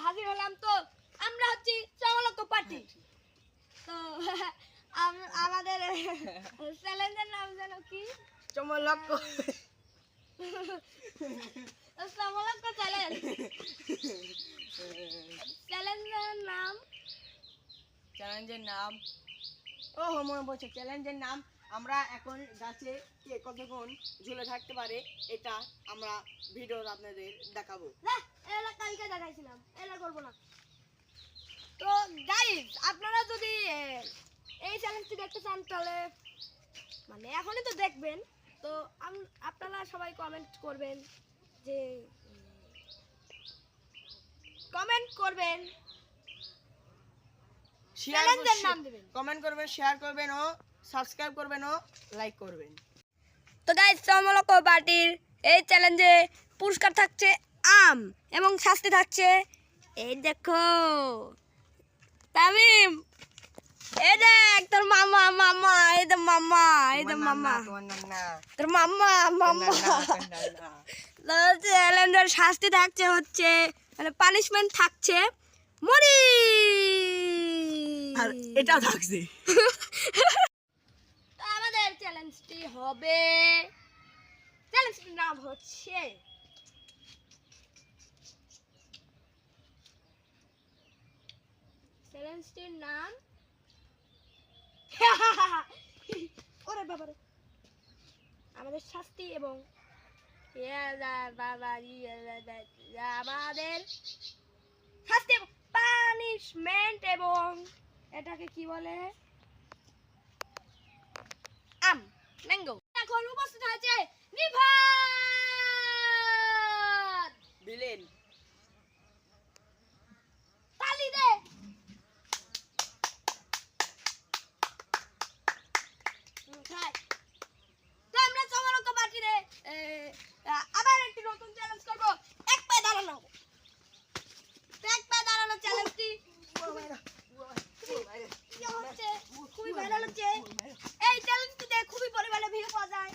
হাজির হলাম। তো আমরা হচ্ছি চমলক পার্টি। তো আমাদের চ্যালেঞ্জের নাম যেন কি? চমলক চমলক চ্যালেঞ্জ। চ্যালেঞ্জের নাম ও মনে পড়ছে। চ্যালেঞ্জের নাম আমরা এখন গাছে কে কতক্ষণ ঝুলে থাকতে পারে এটা আমরা ভিডিও আপনাদের দেখাবো। এলা কালকে দেখাইছিলাম, এলা করবো না। তো গাইস, আপনারা যদি এই চ্যালেঞ্জটি দেখতে চান তাহলে মানে এখনই তো দেখবেন। তো আপনারা সবাই কমেন্ট করবেন যে চ্যালেঞ্জের নাম দিবেন, কমেন্ট করবেন, শেয়ার করবেন ও সাবস্ক্রাইব করবেন ও লাইক করবেন। তো গাইস, চমলক পার্টির এই চ্যালেঞ্জে পুরস্কার থাকছে আম এবং শাস্তি থাকছে এই দেখো তামিম, এই দেখ তোর মামা মামা, এই তো মামা, এই তো মামা, তোর মামা মামা। চ্যালেঞ্জের শাস্তি থাকছে হচ্ছে মানে পানিশমেন্ট থাকছে মরি, আর এটা থাকছে। তো আমাদের চ্যালেঞ্জটি হবে, চ্যালেঞ্জটির নাম হচ্ছে চ্যালেঞ্জটির নাম ওরে বাবা রে, আমাদের শাস্তি এবং আমাদের শাস্তি এবং পানিশমেন্ট এবং এটাকে কি বলে আম ম্যাঙ্গো। এখন উপস্থিত আছে নিভাত বিলেন তালি দে। তো আমরা চমলক পার্টিতে আবার একটি নতুন চ্যালেঞ্জ করবো, এক পায়ে দাঁড়ানো। তো এক পায়ে দাঁড়ানো চ্যালেঞ্জটি হচ্ছে খুবই ভালো লাগছে। এই চ্যালেঞ্জটিতে খুবই পরিমাণে ভিউ পাওয়া যায়,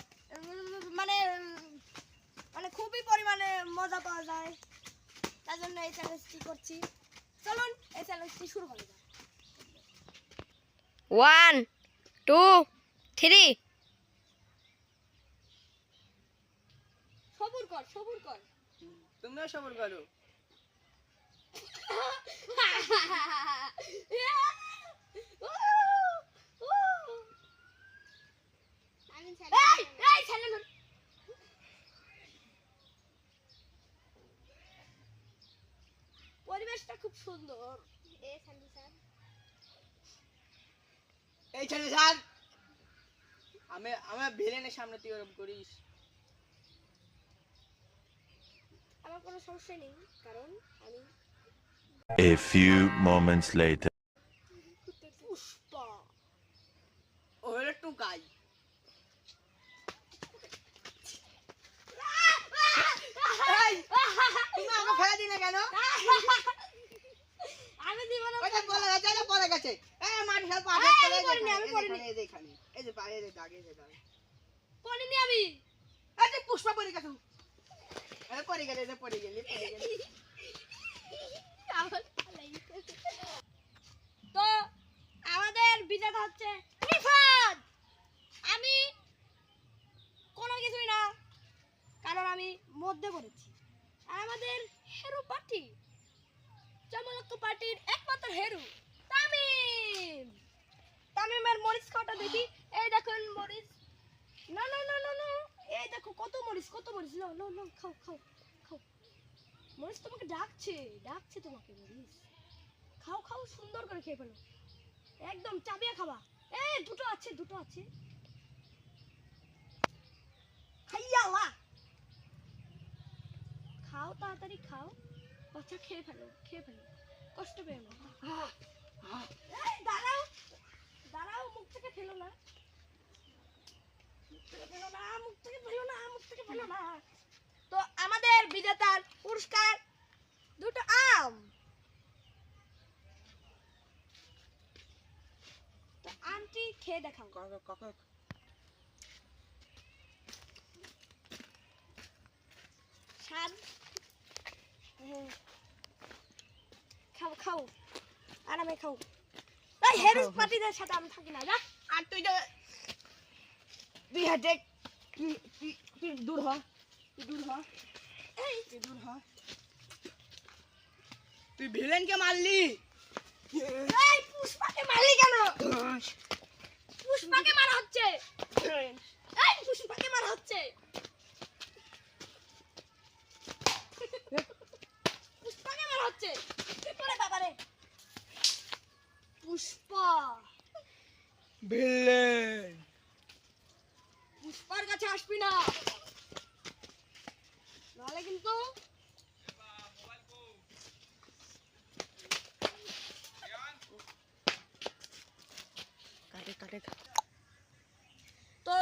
মানে মানে খুবই পরিমাণে মজা পাওয়া যায়। তার জন্য এই চ্যালেঞ্জটি করছি। চলুন এই চ্যালেঞ্জটি শুরু করা যাক। 1 2 3। সবুর কর, সবুর কর। তুমিও সবর করো। পরিবেশটা খুব সুন্দর। এই ছেলে স্যার, আমি ভিলেনের সামনে তুই ওরকম করিস। আমার কোনো সমস্যা নেই, কারণ আমি A few moments later. Pushpa. ও হলো টুকাই। এই, তুমি আমাকে ফেলে দিলে কেন? আমি দিব না। ওইটা পড়ে গেছে, এটা পড়ে গেছে। এই মাটি সব পাড়ে এই, চলে আমি পড়িনি, আমি পড়িনি। এই যে এখানে, এই যে পায়ে যে দাগে যে দাগ। পড়িনি আমি। এই যে পুষ্পা পড়ে গেছে। এই পড়ে গেলে, এই পড়ে গেলি, পড়ে গেলি। তো আমাদের বিজেতা হচ্ছে নিফাত। আমি কোনো কিছুই না, কারণ আমি মধ্যে পড়েছি। আর আমাদের হেরো পার্টি, চমলক পার্টির একমাত্র হেরো তামিম। তামিমের মরিচ খাওয়াটা দেখি। এই দেখুন মরিচ, না না না না না, এই দেখো কত মরিচ, কত মরিচ। লো লো লো, খাও খাও খাও। মরিচ তোমাকে ডাকছে, ডাকছে তোমাকে মরিচ। খাও খাও, সুন্দর করে খেয়ে ফেলো, একদম চাবিয়ে খাবা। এই দুটো আছে, দুটো আছে। খাইয়ালা, খাও তাড়াতাড়ি খাও, বাচ্চা খেয়ে ফেলো, খেয়ে ফেলো, কষ্ট পেও না। এই দাঁড়াও, দাঁড়াও, মুখ থেকে ফেলো না, মুখ থেকে ফেলো না, মুখ থেকে ফেলো না, মুখ থেকে ফেলো না। তো আমাদের বিজেতার পুরস্কার দুটো আম। তো আমটি খেয়ে দেখাও। স্বাদ খাও আরামে খাও। এই হেরিস পার্টিদের সাথে আমি থাকি না, যা। আর তুই হাতে তুই দূর হ, তুই দূর হ, এই তুই দূর হ। তুই ভিলেনকে মারলি। এই পুষ্পাকে মারলি কেন? পুষ্পাকে মারা হচ্ছে, এই পুষ্পাকে মারা হচ্ছে, পুষ্পাকে মারা হচ্ছে। ওরে বাবারে, পুষ্পা, ভিলেন পুষ্পার কাছে আসবি না, নাহলে কিন্তু কাটে কাটে। তো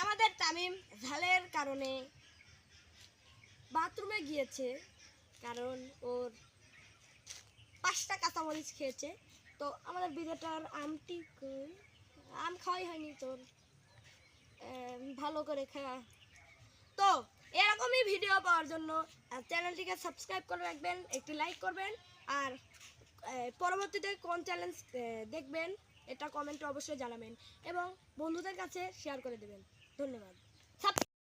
আমাদের তামিম ঝালের কারণে বাথরুমে গিয়েছে, কারণ ওর 5টা কাঁচামরিচ খেয়েছে। তো আমাদের বিজেটার আমটি কই? আম খাওয়াই হয়নি তোর, ভালো করে খাওয়া। তো এরকমই ভিডিও পাওয়ার জন্য চ্যানেলটিকে সাবস্ক্রাইব করে রাখবেন, একটি লাইক করবেন, আর পরবর্তীতে কোন চ্যালেঞ্জ দেখবেন এটা কমেন্টে অবশ্যই জানাবেন এবং বন্ধুদের কাছে শেয়ার করে দেবেন। ধন্যবাদ।